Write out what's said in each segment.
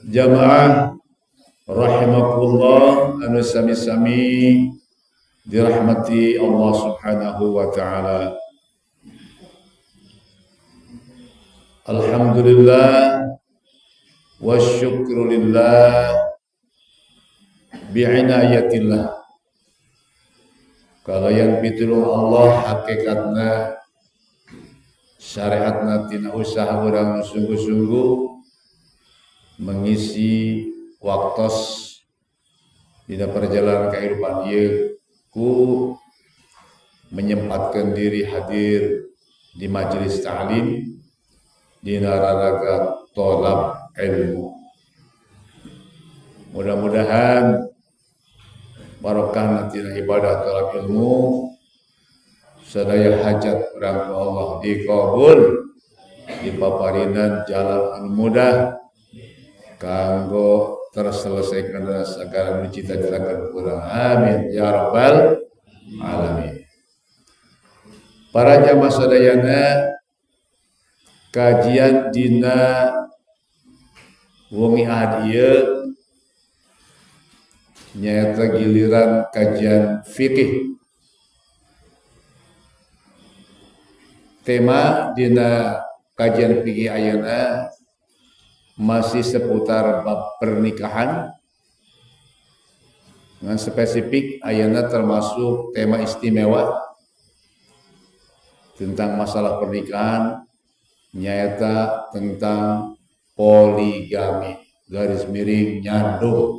Jamaah rahimakumullah anu sami-sami dirahmati Allah Subhanahu wa taala. Alhamdulillah wa syukru lillah bi'inayatillah. Kalau yang pitulung Allah hakikatna syariatna tina usaha urang sungguh-sungguh mengisi waktos dina perjalanan kehidupan ieu ku menyempatkan diri hadir di majelis ta'lim dina raraga tolab ilmu. Mudah-mudahan barokah nanti ibadah tolab ilmu sadaya hajat urang ka Allah dikabul dipaparinan jalan anu mudah kanggo terselesaikan segala cita-citakan urang. Amin ya rabbal alamin. Para jamaah sadayana, kajian dina wengi ahad ieu nyaeta giliran kajian fikih. Tema dina kajian fikih ayeuna masih seputar bab pernikahan. Dengan spesifik ayeuna termasuk tema istimewa tentang masalah pernikahan, nyaeta tentang poligami garis miring nyandung.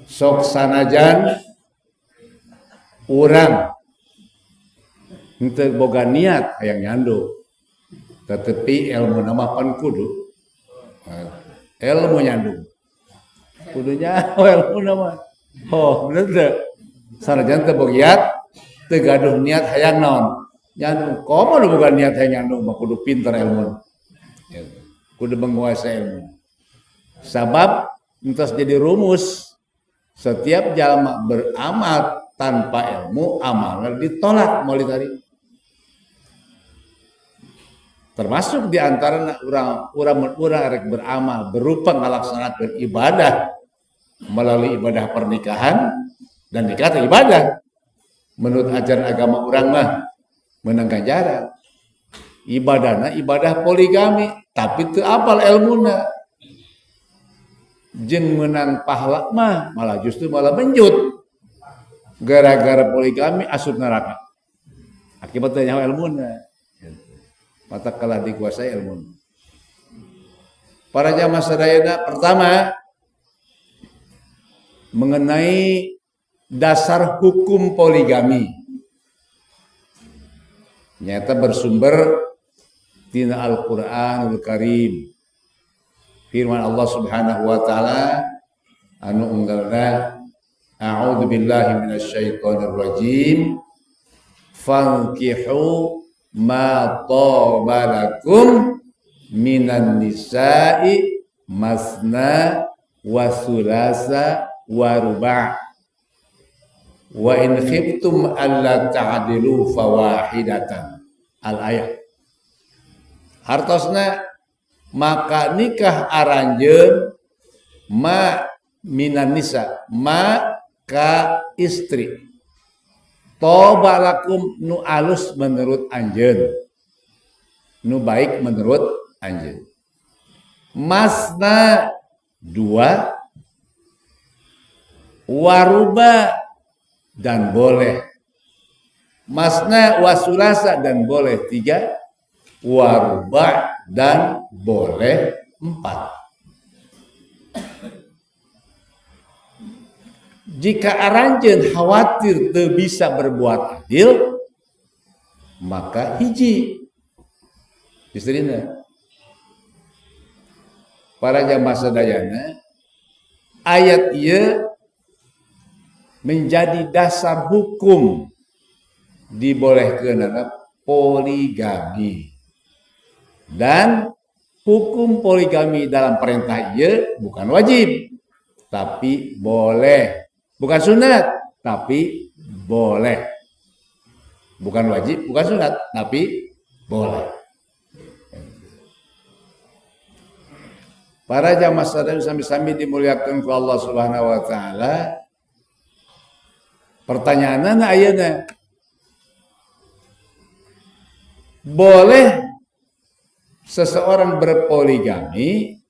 Sok sanajan urang henteu boga niat hayang nyandung, tetapi ilmu nama pan kudu ilmu nyandung kudunya ilmu nama bener teu sanajan teu bogiat teu gaduh niat hayang naon nyandung. Komo nu boga niat hayang nyandung mah kudu pinter ilmu, kudu menguasai ilmu. Sabab entos jadi rumus setiap jalma beramal tanpa ilmu amalnya ditolak moali tadi. Termasuk di antara urang rek beramal berupa ngalaksanakeun ibadah melalui ibadah pernikahan dan dikata ibadah. Menurut ajaran agama urang mah meunang ganjaran. Ibadahna ibadah poligami tapi teu apal ilmuna. Jeung menang pahala mah malah justru malah benjut. Gara-gara poligami asup neraka. Akibatnya nyawa ilmuna. Mata kalah dikuasai ilmu. Para jamaah sadayana, pertama mengenai dasar hukum poligami. Nyata bersumber tina Al-Qur'anul Karim. Firman Allah Subhanahu wa taala anu unggalna a'udzu billahi minasyaitonir rajim fankihu ma tabalakum minan nisa'i masna wa sulasa wa ruba' wa in khiftum alla ta'dilu fawahidatan. Al-ayat. Hartosna maka nikah aranjeun ma minan nisa ma ka istri toba lakum nu alus menurut anjeun nu baik menurut anjeun. Masna dua waruba dan boleh masna wasulasa dan boleh tiga waruba dan boleh empat. Jika aranjeun khawatir teu bisa berbuat adil, maka hiji istrina. Para jamaah sadayana, ayat ieu menjadi dasar hukum dibolehkeunana poligami. Dan hukum poligami dalam perintah ieu bukan wajib, tapi boleh. Bukan sunat, tapi boleh. Bukan wajib, bukan sunat, tapi boleh. Para jamaah sadar sami-sami dimuliakan ku Allah Subhanahu wa taala. Pertanyaanna ayeuna, boleh seseorang berpoligami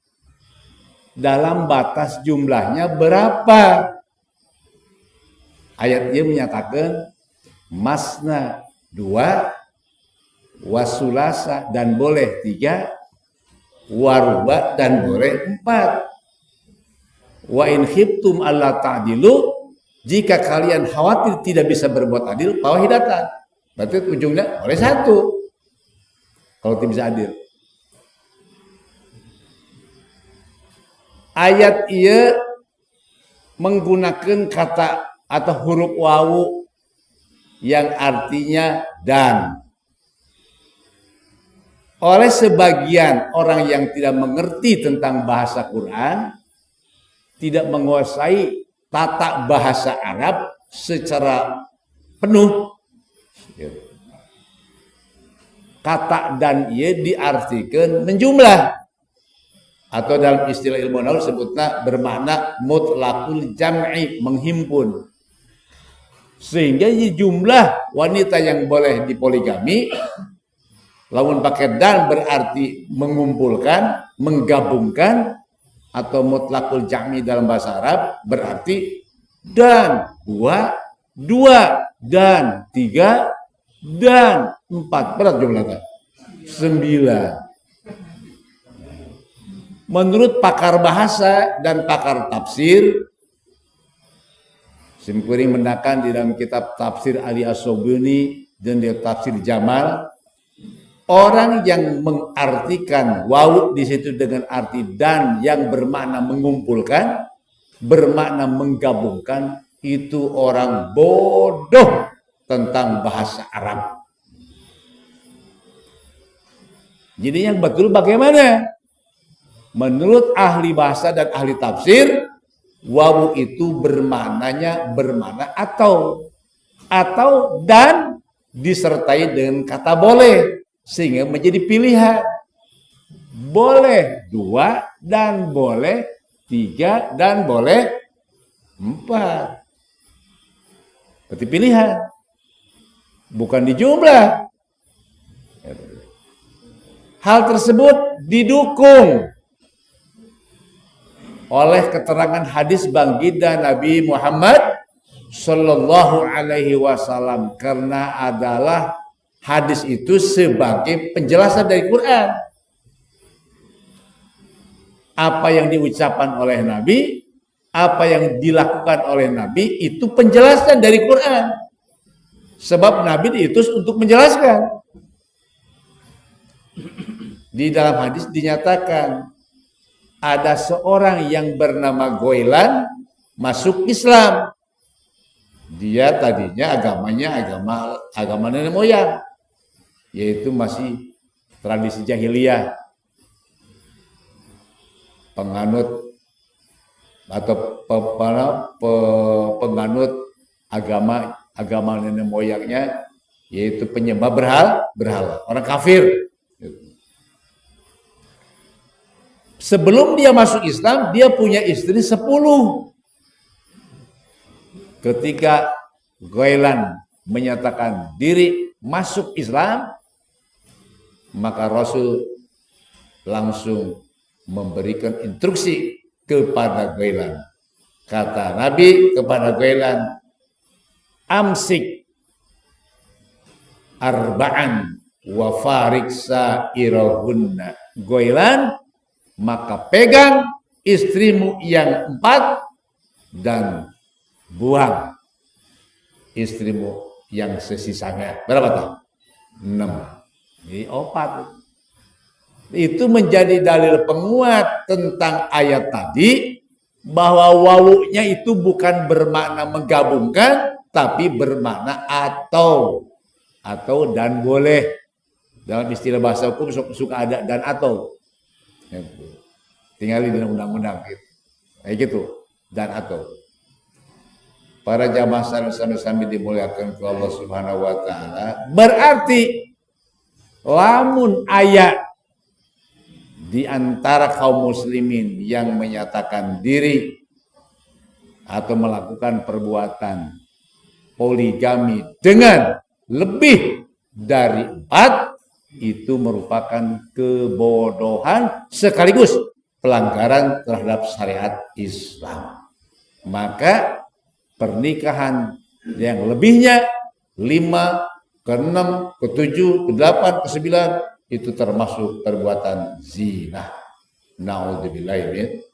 dalam batas jumlahnya berapa? Ayat dia menyatakan masna 2, wasulasa dan boleh 3, waruba dan boleh 4. Wa in khiftum alla ta'dilu, jika kalian khawatir tidak bisa berbuat adil, fawahidatan. Berarti ujungnya boleh 1. Kalau tidak bisa adil. Ayat ia menggunakan kata atau huruf wawu yang artinya dan. Oleh sebagian orang yang tidak mengerti tentang bahasa Quran, tidak menguasai tata bahasa Arab secara penuh, kata dan ia diartikan menjumlah, atau dalam istilah ilmu nahwu sebutnya bermakna mutlaqul jam'i, menghimpun. Sehingga jumlah wanita yang boleh dipoligami, lamun pakai dan berarti mengumpulkan, menggabungkan, atau mutlaqul jam'i dalam bahasa Arab berarti dan 2, dan 3, dan 4. Berat jumlahnya 9. Menurut pakar bahasa dan pakar tafsir, Simkuring mendakan di dalam kitab tafsir Ali As-Sobuni dan di tafsir Jamal, orang yang mengartikan wawu di situ dengan arti dan yang bermakna mengumpulkan, bermakna menggabungkan, itu orang bodoh tentang bahasa Arab. Jadi yang betul bagaimana? Menurut ahli bahasa dan ahli tafsir, wawu itu bermakna atau dan disertai dengan kata boleh, sehingga menjadi pilihan. Boleh 2 dan boleh 3 dan boleh 4. Berarti pilihan, bukan di jumlah. Hal tersebut didukung oleh keterangan hadis baginda Nabi Muhammad Sallallahu Alaihi Wasallam, karena adalah hadis itu sebagai penjelasan dari Quran. Apa yang diucapkan oleh Nabi, apa yang dilakukan oleh Nabi, itu penjelasan dari Quran. Sebab Nabi diutus untuk menjelaskan. Di dalam hadis dinyatakan ada seorang yang bernama Goilan masuk Islam. Dia tadinya agamanya agama nenek moyang, yaitu masih tradisi jahiliyah, penganut atau penganut agama nenek moyangnya, yaitu penyembah berhala, orang kafir. Sebelum dia masuk Islam, dia punya istri 10. Ketika Goilan menyatakan diri masuk Islam, maka Rasul langsung memberikan instruksi kepada Goilan. Kata Nabi kepada Goilan, amsik arba'an wa farik sa'irahunna. Goilan, maka pegang istrimu yang 4 dan buang istrimu yang sesisanya. Berapa tuh? 6. Jadi 4. Itu menjadi dalil penguat tentang ayat tadi, bahwa wawunya itu bukan bermakna menggabungkan, tapi bermakna atau dan boleh. Dalam istilah bahasa hukum suka ada dan atau. Tinggal di dalam undang-undang gitu. Kayak gitu, dan atau. Para jamaah sami dimuliakan oleh Allah Subhanahu wa taala, berarti lamun ayat di antara kaum muslimin yang menyatakan diri atau melakukan perbuatan poligami dengan lebih dari 4 itu merupakan kebodohan sekaligus pelanggaran terhadap syariat Islam. Maka pernikahan yang lebihnya 5, ke-6, ke-7, ke-8, ke-9 itu termasuk perbuatan zina. Na'udzubillahi.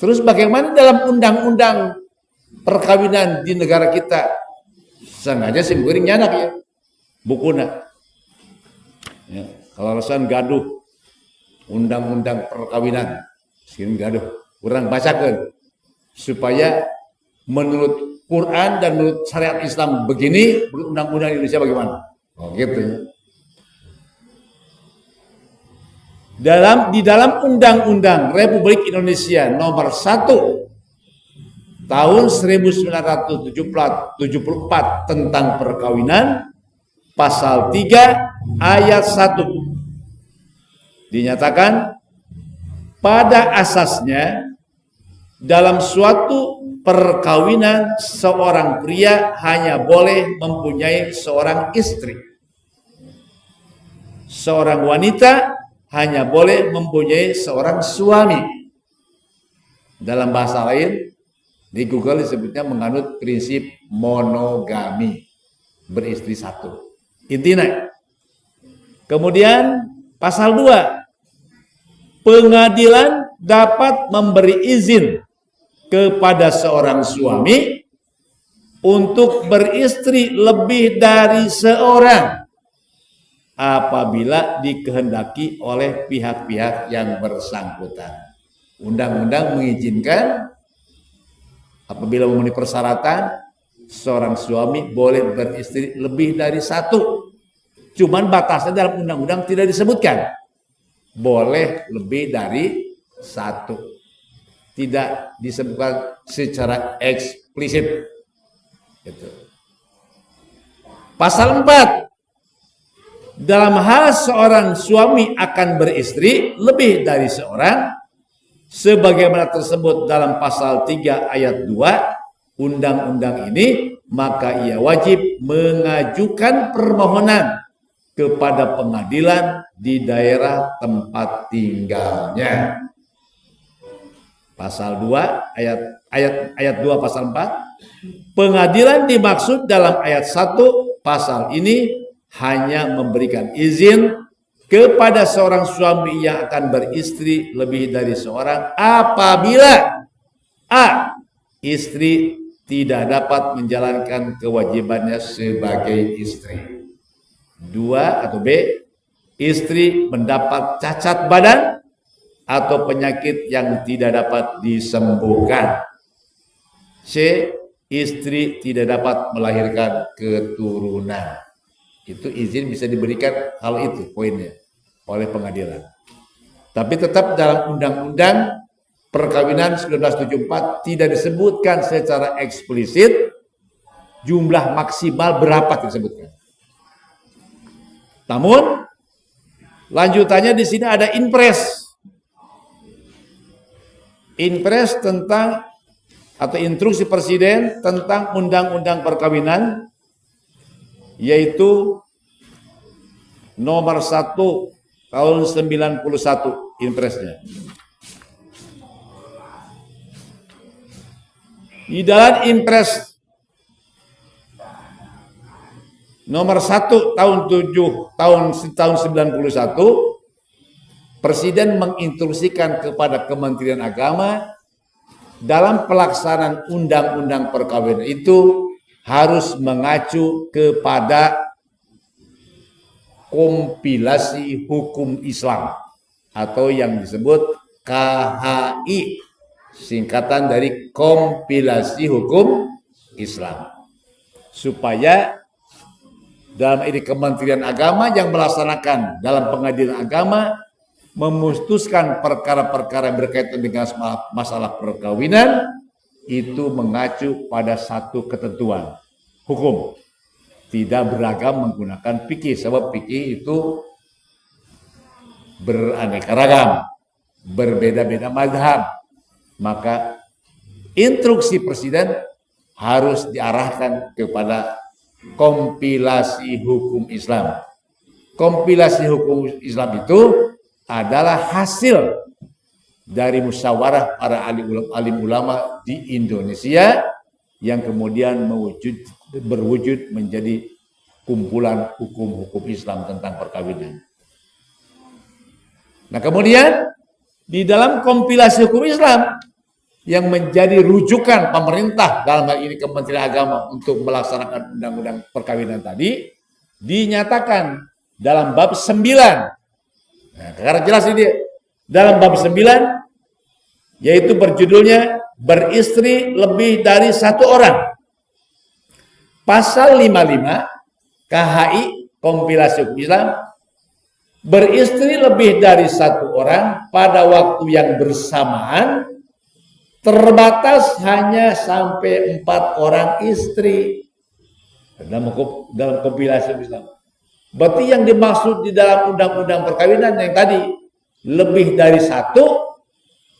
Terus bagaimana dalam undang-undang perkawinan di negara kita? Sengaja sih guring nyanak ya. Bukuna. Ya, kalau alasan gaduh undang-undang perkawinan, sini gaduh, kurang bacakan supaya menurut Quran dan menurut syariat Islam begini, menurut undang-undang Indonesia bagaimana? Oh gitu ya. Di dalam Undang-Undang Republik Indonesia nomor 1 tahun 1974 tentang perkawinan, pasal 3 ayat 1 dinyatakan pada asasnya dalam suatu perkawinan seorang pria hanya boleh mempunyai seorang istri. Seorang wanita hanya boleh mempunyai seorang suami. Dalam bahasa lain, di Google disebutnya menganut prinsip monogami, beristri 1. Intinya. Kemudian pasal 2, pengadilan dapat memberi izin kepada seorang suami untuk beristri lebih dari seorang apabila dikehendaki oleh pihak-pihak yang bersangkutan. Undang-undang mengizinkan apabila memenuhi persyaratan seorang suami boleh beristri lebih dari 1. Cuman batasnya dalam undang-undang tidak disebutkan. Boleh lebih dari 1. Tidak disebutkan secara eksplisit. Gitu. Pasal 4. Dalam hal seorang suami akan beristri lebih dari seorang, sebagaimana tersebut dalam pasal 3 ayat 2 undang-undang ini, maka ia wajib mengajukan permohonan kepada pengadilan di daerah tempat tinggalnya. Pasal 2 ayat 2 pasal 4. Pengadilan dimaksud dalam ayat 1 pasal ini hanya memberikan izin kepada seorang suami yang akan beristri lebih dari seorang apabila A. Istri tidak dapat menjalankan kewajibannya sebagai istri. 2 atau B. Istri mendapat cacat badan atau penyakit yang tidak dapat disembuhkan. C. Istri tidak dapat melahirkan keturunan. Itu izin bisa diberikan kalau itu poinnya oleh pengadilan. Tapi tetap dalam Undang-Undang Perkawinan 1974 tidak disebutkan secara eksplisit jumlah maksimal berapa disebutkan. Namun lanjutannya di sini ada Inpres. Inpres tentang atau instruksi presiden tentang undang-undang perkawinan, yaitu nomor 1 tahun 91 Inpresnya. Di dalam Inpres nomor 1 tahun 91, Presiden menginstruksikan kepada Kementerian Agama dalam pelaksanaan undang-undang perkawinan itu harus mengacu kepada kompilasi hukum Islam atau yang disebut KHI, singkatan dari kompilasi hukum Islam, supaya dalam ini Kementerian Agama yang melaksanakan dalam pengadilan agama memutuskan perkara-perkara yang berkaitan dengan masalah perkawinan itu mengacu pada satu ketentuan hukum, tidak beragam menggunakan fikih, sebab fikih itu beraneka ragam, berbeda-beda mazhab, maka instruksi presiden harus diarahkan kepada kompilasi hukum Islam. Kompilasi hukum Islam itu adalah hasil dari musyawarah para alim ulama di Indonesia yang kemudian berwujud menjadi kumpulan hukum-hukum Islam tentang perkawinan. Nah, kemudian di dalam kompilasi hukum Islam yang menjadi rujukan pemerintah, dalam hal ini Kementerian Agama, untuk melaksanakan undang-undang perkawinan tadi, dinyatakan dalam bab 9. Nah, karena jelas ini dalam bab 9, yaitu berjudulnya beristri lebih dari satu orang. Pasal 55 KHI kompilasi hukum Islam, beristri lebih dari satu orang pada waktu yang bersamaan terbatas hanya sampai 4 orang istri dalam kompilasi Islam. Berarti yang dimaksud di dalam undang-undang perkawinan yang tadi lebih dari satu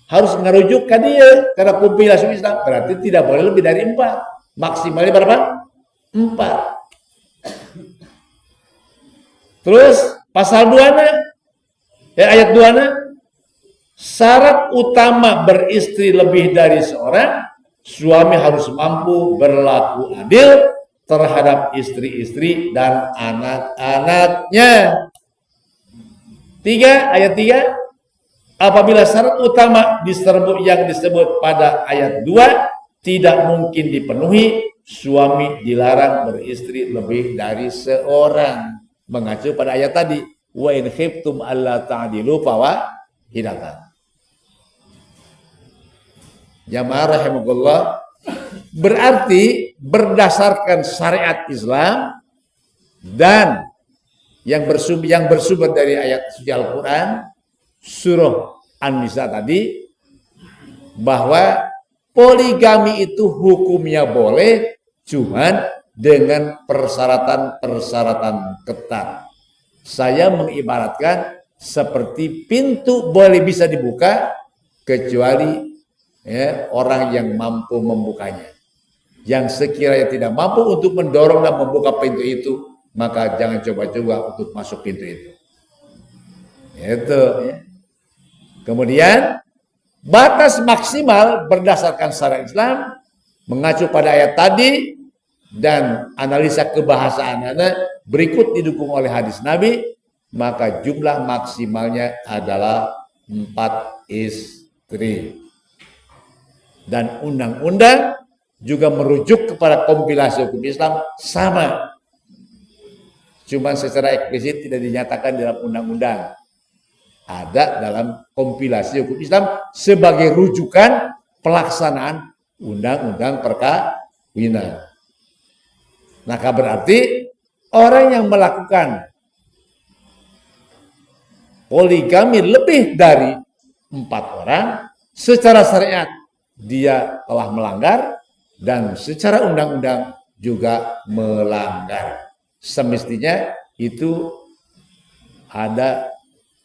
harus merujuk ke dia, karena kompilasi Islam berarti tidak boleh lebih dari 4. Maksimalnya berapa? 4. Terus pasal 2 ayat 2 syarat utama beristri lebih dari seorang, suami harus mampu berlaku adil terhadap istri-istri dan anak-anaknya. Ayat 3, apabila syarat utama yang disebut pada ayat 2 tidak mungkin dipenuhi, suami dilarang beristri lebih dari seorang. Mengacu pada ayat tadi, wa in khiftum alla ta'dilu fawahidatan. Jamaah rahimakumullah, berarti berdasarkan syariat Islam dan yang bersumber dari ayat suci Al-Quran surah An-Nisa tadi, bahwa poligami itu hukumnya boleh, cuman dengan persyaratan-persyaratan ketat. Saya mengibaratkan seperti pintu boleh bisa dibuka kecuali orang yang mampu membukanya. Yang sekiranya tidak mampu untuk mendorong dan membuka pintu itu, maka jangan coba-coba untuk masuk pintu itu. Itu. Kemudian batas maksimal berdasarkan syariat Islam mengacu pada ayat tadi dan analisa kebahasaan berikut didukung oleh hadis Nabi, maka jumlah maksimalnya adalah 4 istri. Dan undang-undang juga merujuk kepada kompilasi hukum Islam sama. Cuma secara eksplisit tidak dinyatakan dalam undang-undang. Ada dalam kompilasi hukum Islam sebagai rujukan pelaksanaan undang-undang perkawinan. Maka berarti orang yang melakukan poligami lebih dari 4 orang secara syariat dia telah melanggar dan secara undang-undang juga melanggar. Semestinya itu ada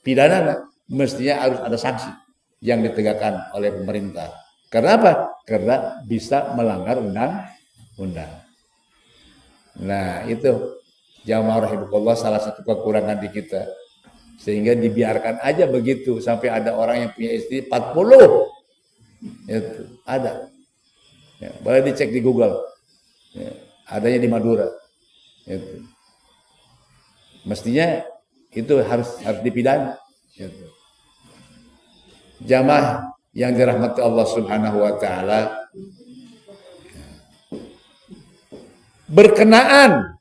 pidana, mestinya harus ada sanksi yang ditegakkan oleh pemerintah. Karena apa? Karena bisa melanggar undang-undang. Nah, itu jamaah rahimakumullah salah satu kekurangan di kita. Sehingga dibiarkan aja begitu sampai ada orang yang punya istri 40. Itu ada. Ya, boleh dicek di Google. Ya, adanya di Madura. Itu. Mestinya itu harus dipidana. Gitu. Jamaah yang dirahmati Allah Subhanahu wa taala, berkenaan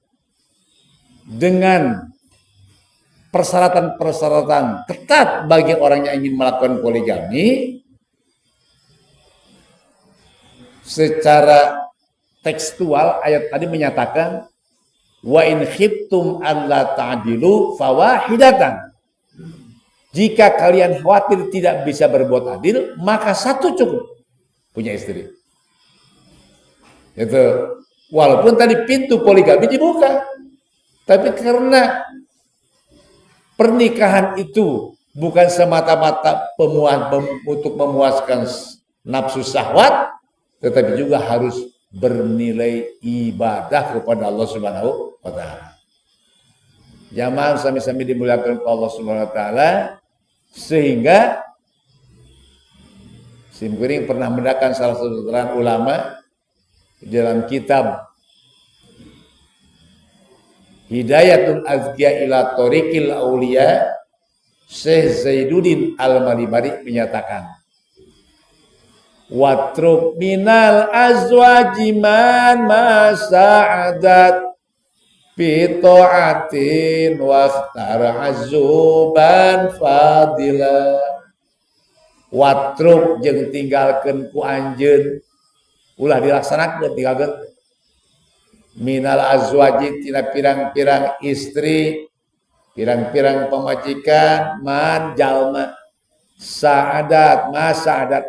dengan persyaratan-persyaratan ketat bagi orang yang ingin melakukan poligami, secara tekstual ayat tadi menyatakan wa in khiftum alla ta'dilu fawahidatan. Jika kalian khawatir tidak bisa berbuat adil, maka satu cukup, punya istri. Itu walaupun tadi pintu poligami dibuka, tapi karena pernikahan itu bukan semata-mata untuk memuaskan nafsu syahwat, tetapi juga harus bernilai ibadah kepada Allah Subhanahu wa taala. Jamaah sami-sami dimuliakan oleh Allah Subhanahu wa taala, sehingga Simkuring pernah mendakan salah satu terang ulama dalam kitab Hidayatul Azkiya ila Thoriqil Auliya, Syekh Zaiduddin Al-Malibari menyatakan, watruk minal azwaji man masa'adat bi ta'atin waqtar azuban fadilah. Watruk jeung tinggalkeun ku anjeun, ulah dilaksanakeun tinggalkeun minal azwaji tina pirang-pirang istri, pirang-pirang pemajikan, man jalma saadat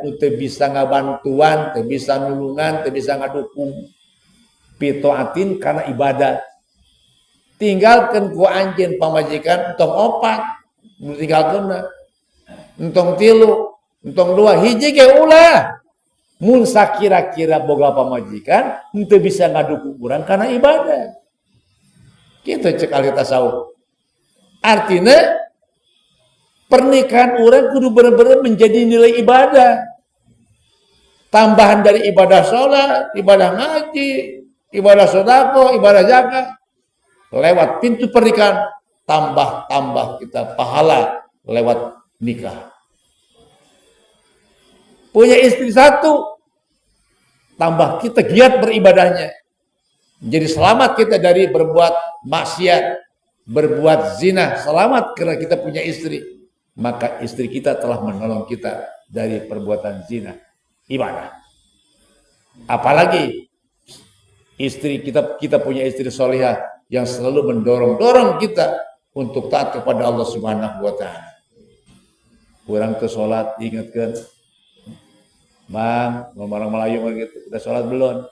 nu teu bisa ngabantuan, teu bisa nulungan, teu bisa ngadukung pitaatin karena ibadah. Tinggalkeun ku anjeun pamajikan entong opat, nu tinggalkeunna entong 3, entong 2, hiji ge ulah. Mun sakira-kira boga pamajikan henteu bisa ngadukung urang karena ibadah. Kitu cek ahli tasawuf. Artinya pernikahan orang kudu benar-benar menjadi nilai ibadah. Tambahan dari ibadah sholat, ibadah ngaji, ibadah sedekah, ibadah zakat. Lewat pintu pernikahan tambah kita pahala lewat nikah. Punya istri 1, tambah kita giat beribadahnya. Jadi selamat kita dari berbuat maksiat, berbuat zina, selamat karena kita punya istri. Maka istri kita telah menolong kita dari perbuatan zina, ibadah. Apalagi istri kita punya istri solihah yang selalu mendorong kita untuk taat kepada Allah Subhanahu wa taala. Kurang ke salat diingatkan, Bang, orang Melayu gitu, udah sholat belum?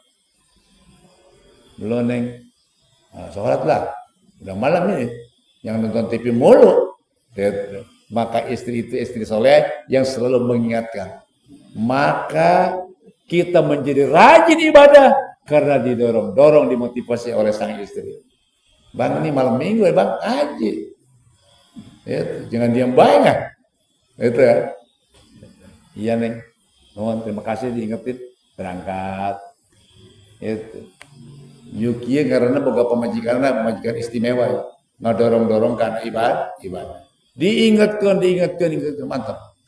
Belum, Neng. Nah, sholatlah. Udah malam ini. Yang nonton TV mulu. Maka istri itu istri soleh yang selalu mengingatkan. Maka kita menjadi rajin ibadah karena didorong-dorong, dimotivasi oleh sang istri. Bang, ini malam minggu ya Bang, haji. Jangan diam banyak. Itu ya. Iya, Neng. Mohon terima kasih diingetin, berangkat. Itu. Yukiye karena boga pemajikan istimewa ya. Ngadorong-dorong karena ibadah. Diingatkan, mantap.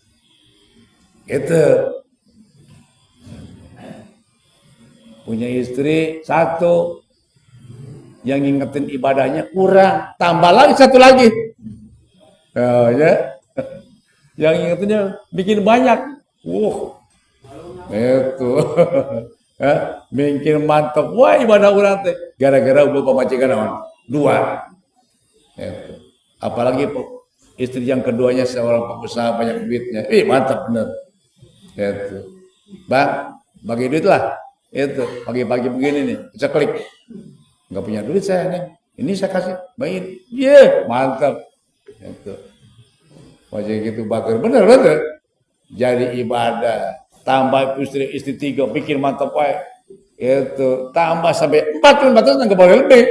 Itu. Punya istri 1 yang ngingetin ibadahnya kurang, tambah lagi 1 lagi. Oh, ya. Yang ngingetinnya bikin banyak. Itu. Mungkin mantap. Wah, ibadah urang teh gara-gara udah pemajikan awan 2. Itu. Apalagi istri yang keduanya seorang pengusaha banyak duitnya. Mantap bener. Itu. Bang, bagi duit lah. Itu. Pagi-pagi begini nih, bisa klik. Enggak punya duit saya nih. Ini saya kasih, bayin. Mantap. Itu. Wajah gitu bakar bener. Jadi ibadah. Tambah istri 3, bikin mantap wae. Itu tambah sampai 4 nggak boleh lebih.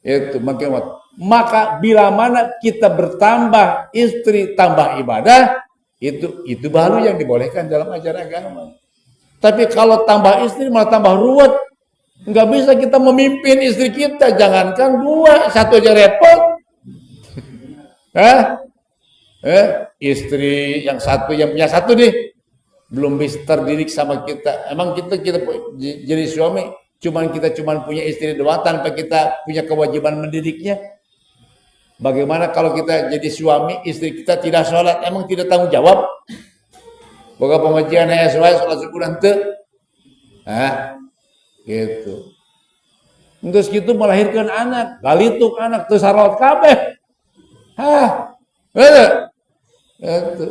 Itu makin maka bila mana kita bertambah istri tambah ibadah, itu baru yang dibolehkan dalam ajaran agama. Tapi kalau tambah istri malah tambah ruwet. Nggak bisa kita memimpin istri kita, jangankan 2, 1 aja repot. Istri yang 1 yang punya 1 nih belum bisa terdidik sama kita. Emang kita jadi suami kita punya istri doang tanpa kita punya kewajiban mendidiknya. Bagaimana kalau kita jadi suami, istri kita tidak sholat, emang tidak tanggung jawab? Boga pengajian SY sholat syukuran teu. Gitu. Terus gitu melahirkan anak, galituk anak teu salat kabeh.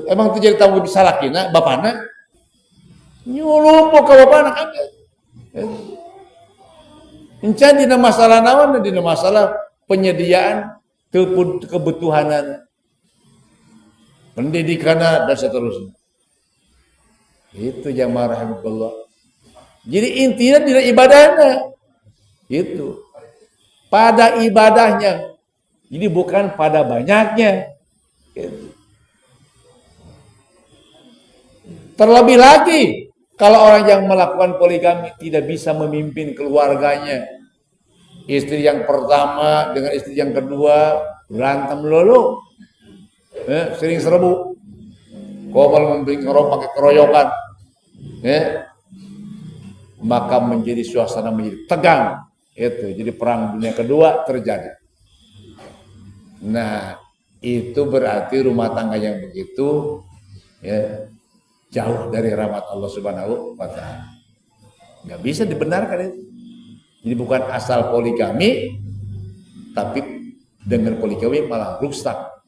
Emang itu jadi tanggung jawab salakina bapana? Nyulumpuk ke bapana kabeh. Encan dina masalah naon, dina masalah penyediaan kebutuhanan. pendidikannya dan seterusnya. Itu jamaah rahimahullah. Jadi intinya tidak ibadahnya. Itu pada ibadahnya. Jadi bukan pada banyaknya. Gitu. Terlebih lagi kalau orang yang melakukan poligami tidak bisa memimpin keluarganya. Istri yang pertama dengan istri yang kedua berantem lulu. Sering serbu. Kobal memberi ngerok pakai keroyokan. Maka menjadi suasana menjadi tegang. Itu jadi perang dunia kedua terjadi. Nah, itu berarti rumah tangga yang begitu jauh dari rahmat Allah Subhanahu wa taala. Enggak bisa dibenarkan itu. Jadi bukan asal poligami, tapi dengan poligami malah rusak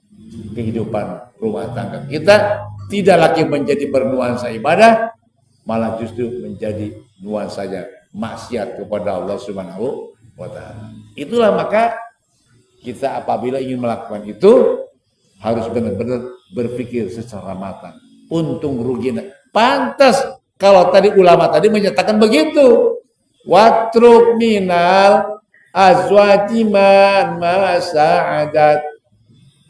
kehidupan rumah tangga kita, tidak lagi menjadi bernuansa ibadah, malah justru menjadi nuansanya maksiat kepada Allah Subhanahu wa taala. Itulah maka kita apabila ingin melakukan itu harus benar-benar berpikir secara matang. Untung ruginya. Pantas kalau tadi ulama tadi menyatakan begitu. Watruk minal azwaji man masa'adat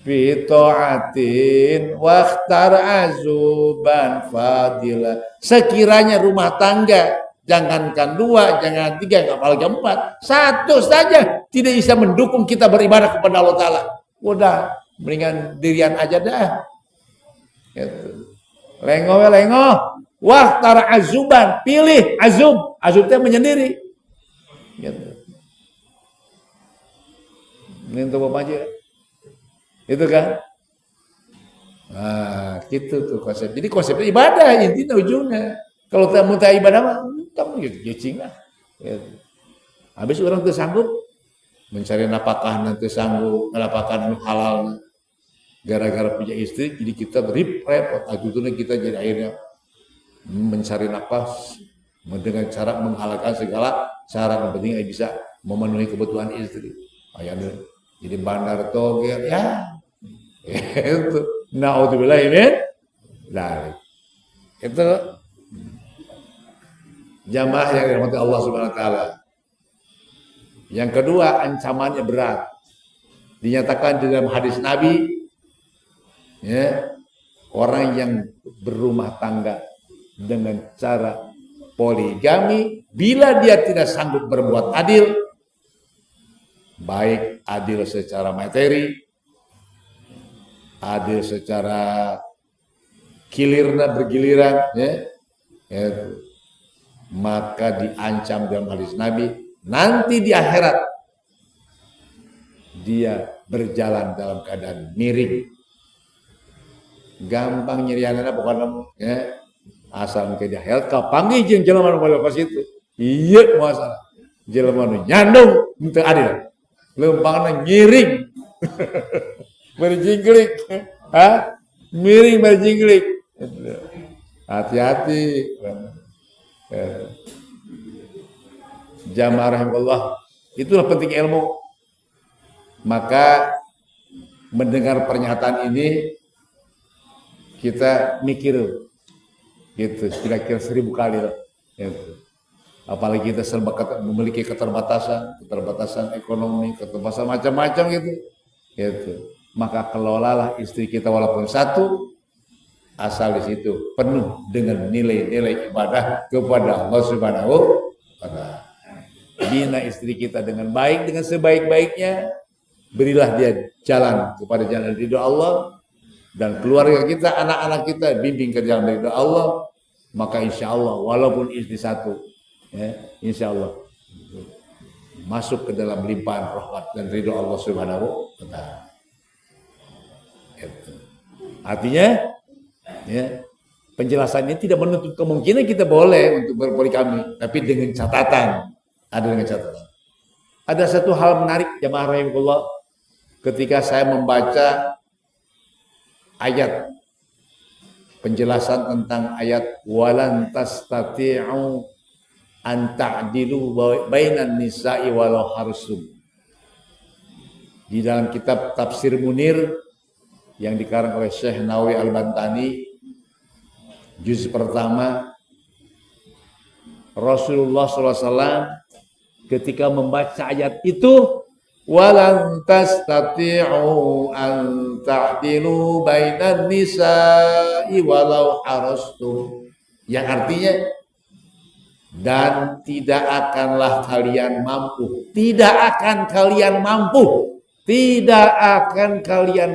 fi ta'atin wakhtar azuban fadilah. Sekiranya rumah tangga jangankan 2, jangan 3, apalagi 4, 1 saja tidak bisa mendukung kita beribadah kepada Allah Ta'ala. Udah, mendingan dirian aja dah. Gitu. Lengo. Wah, tara azuban, pilih azub. Azub itu menyendiri. Gitu. Ini untuk Bapak aja. Itu kan? Nah, gitu tuh konsep. Jadi konsepnya ibadah, intinya ujungnya. Kalau tak mau ibadah mah, kamu gitu lah. Gitu. Habis orang tuh sanggup mencari napakah nanti sanggup mendapatkan halal gara-gara punya istri, jadi kita repot. Akhirnya kita jadi akhirnya mencari nafas dengan cara menghalalkan segala cara yang penting bisa memenuhi kebutuhan istri. Ayah jadi bandar toger ya. Itu naudzubillah min dzalik. Itu jamaah yang dirahmati Allah Subhanahu wa taala. Yang kedua, ancamannya berat. Dinyatakan di dalam hadis Nabi, orang yang berumah tangga dengan cara poligami, bila dia tidak sanggup berbuat adil, baik adil secara materi, adil secara bergiliran, maka diancam dalam hadis Nabi, nanti di akhirat dia berjalan dalam keadaan miring. Gampang nyerianana bukan asal ke dia health ka panggil jeung jelema nu pas itu. Iya masalah. Jelema nu nyandung teu adil. Leumpangna ngiring. Berjingklik. Miring berjingklik. Hati-hati. Jamaah rahimahullah. Itulah penting ilmu. Maka mendengar pernyataan ini kita mikir gitu kira-kira 1000 kali gitu. Apalagi kita serba memiliki keterbatasan ekonomi, keterbatasan macam-macam gitu. Maka kelolalah istri kita walaupun satu, asal di situ penuh dengan nilai-nilai ibadah kepada Allah Subhanahu wa taala. Bina istri kita dengan baik, dengan sebaik-baiknya, berilah dia jalan kepada jalan ridho Allah. Dan keluarga kita, anak-anak kita bimbing ke jalan ridho Allah, maka insya Allah walaupun istri satu, insya Allah masuk ke dalam limpahan rahmat dan ridho Allah Subhanahu wa taala. Artinya, penjelasan ini tidak menutup kemungkinan kita boleh untuk berpoligami, tapi dengan catatan. Ada satu hal menarik jamaah rahimahullah, ketika saya membaca ayat penjelasan tentang ayat walan tastati'u an ta'dilu bainan nisa'i walau harsum. Di dalam kitab Tafsir Munir yang dikarang oleh Syekh Nawawi Al-Bantani, juz pertama. Rasulullah SAW ketika membaca ayat itu, walan tastati'u an ta'dilu bainan nisa'i walau harastum, yang artinya, dan tidak akanlah kalian mampu, tidak akan kalian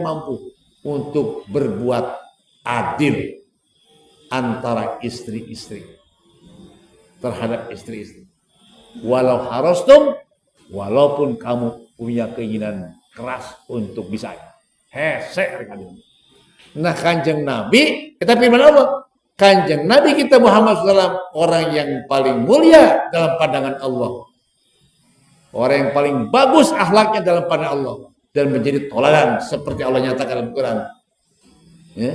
mampu untuk berbuat adil antara istri-istri, terhadap istri-istri. Walau harastum, walaupun kamu punya keinginan keras untuk bisa hesek. Nah, Kanjeng Nabi, kita firman Allah, Kanjeng Nabi kita Muhammad SAW, orang yang paling mulia dalam pandangan Allah, orang yang paling bagus akhlaknya dalam pandangan Allah, dan menjadi toladan seperti Allah nyatakan dalam Quran. Ya.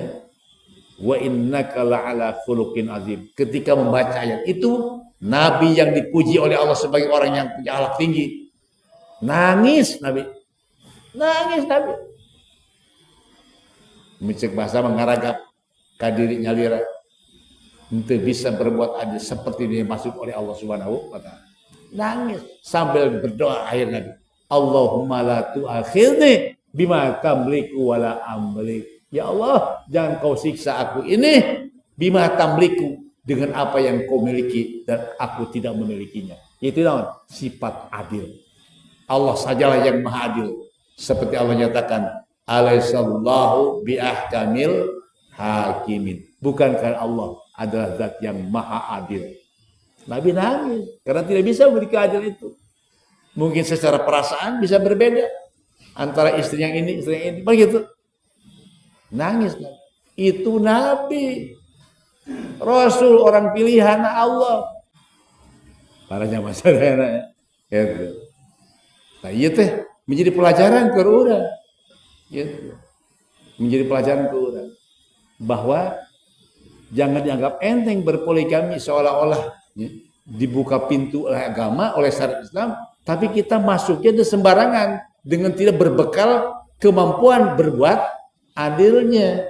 Wa innaka la'ala khuluqin azim. Ketika membaca ayat itu, Nabi yang dipuji oleh Allah sebagai orang yang punya akhlak tinggi, nangis Nabi. Micek bahasa mengaragap kadiri nyalira, untuk bisa berbuat adil seperti ini masuk oleh Allah Subhanahu wa taala. Nangis sambil berdoa akhir Nabi, Allahumma la tu'akhirni bima tamliku wala amlik. Ya Allah, jangan kau siksa aku ini bima tamliku, dengan apa yang kau miliki dan aku tidak memilikinya. Itu namanya sifat adil. Allah sajalah yang maha adil. Seperti Allah nyatakan, alaihissallahu biahkamil hakimin. Bukankah Allah adalah zat yang maha adil? Nabi nangis karena tidak bisa memberi keadilan itu. Mungkin secara perasaan bisa berbeda antara istri yang ini, istri yang ini, begitu. Nangis. Itu Nabi, Rasul, orang pilihan Allah. Para jamaah sadayana ya. Nah, iya teh menjadi pelajaran ke urang. Gitu. Menjadi pelajaran ke urang bahwa jangan dianggap enteng berpoligami, seolah-olah ya, dibuka pintu oleh agama, oleh syariat Islam, tapi kita masuknya itu sembarangan dengan tidak berbekal kemampuan berbuat adilnya.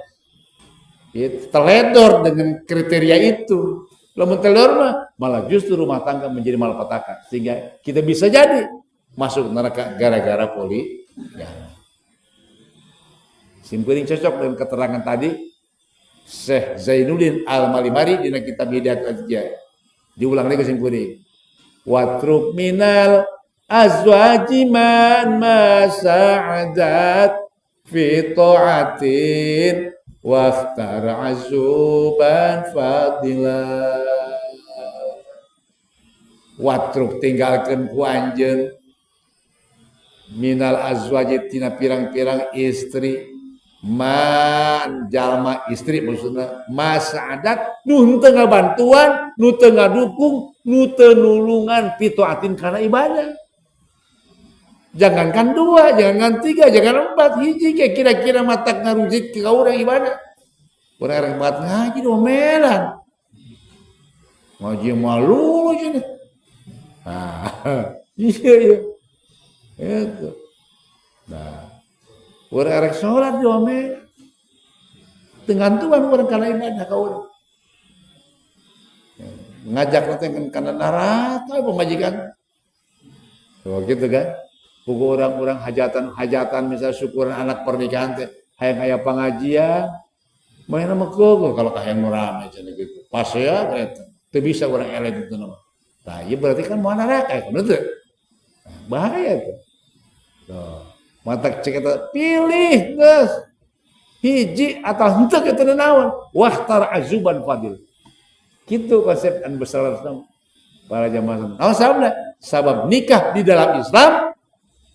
Itu teledor dengan kriteria itu. Lamun teledor mah malah justru rumah tangga menjadi malapetaka, sehingga kita bisa jadi masuk neraka gara-gara poli. Ya. Simpuling cocok dengan keterangan tadi Syekh Zainuddin Al-Malimari di kitab Hidayat Azkiyah. Diulang lagi simpuling. Watruk minal azwaji man masa'adat fi ta'atin waftar azuban fadilah. Watruk tinggalkan ku anjeun minal azwaji tina pirang-pirang istri, man jalma istri maksudna masa'adat nu teu ngabantuan, nu teu ngadukung, nu teu nulungan fi ta'atin kana ibadah. Jangankan 2, jangan 3, jangan 4, hiji ke kira-kira matak ngarujit ke urang ibadah. Urang banget ngaji domelan. Ngaji malu aja nih. Iya. Itu. Nah, urang salat domelan. Tengantuan urang kana ibadah ka urang. Ngajak nanti kana neraka pemajikan. Oh gitu kan? Pukul orang-orang hajatan misalnya syukuran anak pernikahan teh hayang aya pengajian main sama keueuh kalau hayang rame cenah gitu. Pas ya eta teu bisa urang eleh itu nama. Tah ieu berarti kan moal neraka bener teu? Bahaya tuh. Tuh, mata cek eta pilih geus. Hiji atau henteu kitu naon? Wahtar azuban fadil. Kitu konsep an besar Islam. Para jamaah. Naon sababna? Sabab nikah di dalam Islam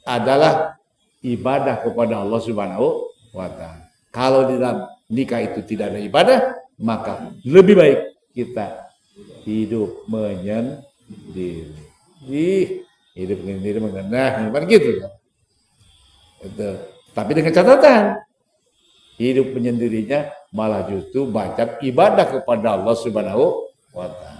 adalah ibadah kepada Allah Subhanahu wa taala. Kalau di dalam nikah itu tidak ada ibadah, maka lebih baik kita hidup menyendiri. Hidup menyendiri mengenah, bukan gitu kan? Itu. Tapi dengan catatan, hidup menyendirinya malah justru banyak ibadah kepada Allah Subhanahu wa taala.